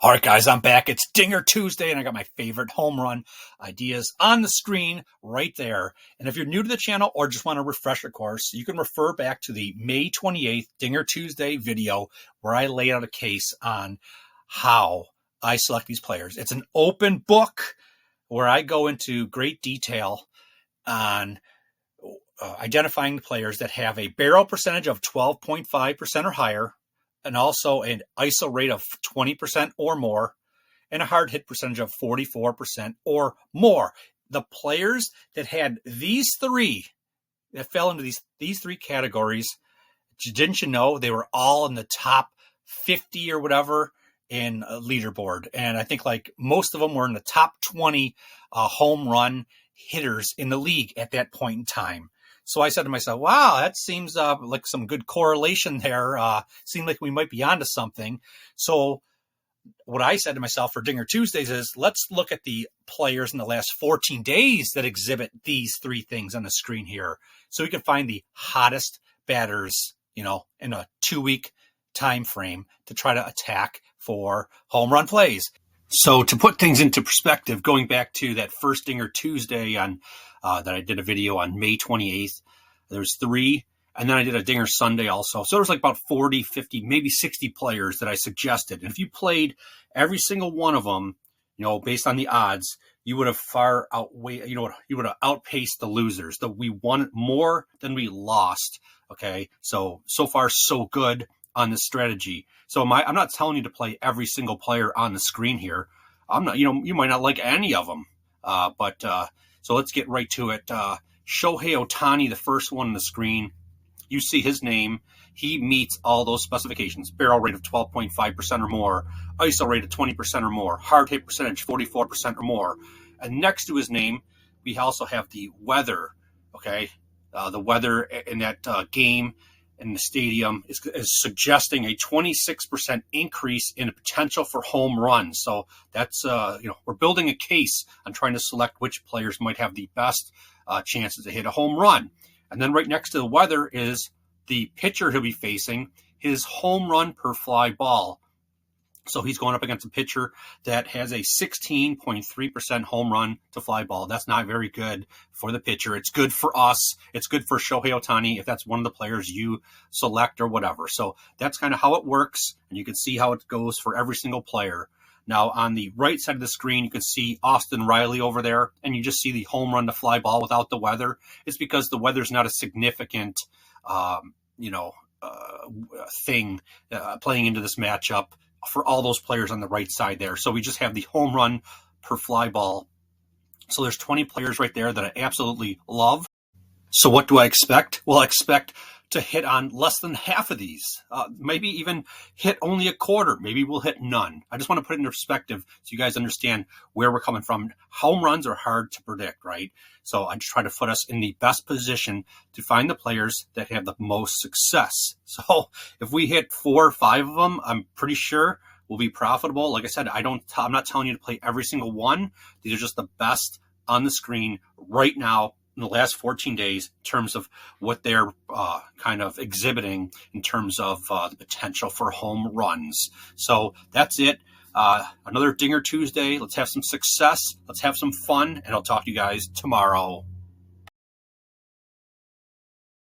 All right, guys, I'm back. It's Dinger Tuesday, and I got my favorite home run ideas on the screen right there. And if you're new to the channel or just want a refresher course, you can refer back to the May 28th Dinger Tuesday video where I lay out a case on how I select these players. It's an open book where I go into great detail on identifying the players that have a barrel percentage of 12.5% or higher, and also an ISO rate of 20% or more, and a hard hit percentage of 44% or more. The players that had these three, that fell into these three categories, didn't you know they were all in the top 50 or whatever in a leaderboard? And I think like most of them were in the top 20 home run hitters in the league at that point in time. So I said to myself, wow, that seems like some good correlation there. Seemed like we might be onto something. So what I said to myself for Dinger Tuesdays is, let's look at the players in the last 14 days that exhibit these three things on the screen here. So we can find the hottest batters, in a 2-week time frame to try to attack for home run plays. So to put things into perspective, going back to that first Dinger Tuesday on that I did a video on May 28th, there's 3, and then I did a Dinger Sunday also. So there was like about 40, 50, maybe 60 players that I suggested. And if you played every single one of them, based on the odds, you would have far outweighed, you would have outpaced the losers. That we won more than we lost. Okay, so far so good on this strategy. So I'm not telling you to play every single player on the screen here. I'm not, you might not like any of them. So let's get right to it. Shohei Ohtani, the first one on the screen. You see his name. He meets all those specifications. Barrel rate of 12.5% or more. ISO rate of 20% or more. Hard hit percentage 44% or more. And next to his name, we also have the weather. Okay, the weather in that game in the stadium is suggesting a 26% increase in the potential for home runs. So that's, we're building a case on trying to select which players might have the best chances to hit a home run. And then right next to the weather is the pitcher he'll be facing, his home run per fly ball. So he's going up against a pitcher that has a 16.3% home run to fly ball. That's not very good for the pitcher. It's good for us. It's good for Shohei Ohtani if that's one of the players you select or whatever. So that's kind of how it works, and you can see how it goes for every single player. Now, on the right side of the screen, you can see Austin Riley over there, and you just see the home run to fly ball without the weather. It's because the weather's not a significant, thing playing into this matchup for all those players on the right side there. So we just have the home run per fly ball. So there's 20 players right there that I absolutely love. So what do I expect? Well, I expect to hit on less than half of these, maybe even hit only a quarter. Maybe we'll hit none. I just want to put it into perspective so you guys understand where we're coming from. Home runs are hard to predict, right? So I just try to put us in the best position to find the players that have the most success. So if we hit 4 or 5 of them, I'm pretty sure we'll be profitable. Like I said, I'm not telling you to play every single one. These are just the best on the screen right now in the last 14 days in terms of what they're kind of exhibiting in terms of the potential for home runs. So that's it. Another Dinger Tuesday. Let's have some success. Let's have some fun. And I'll talk to you guys tomorrow.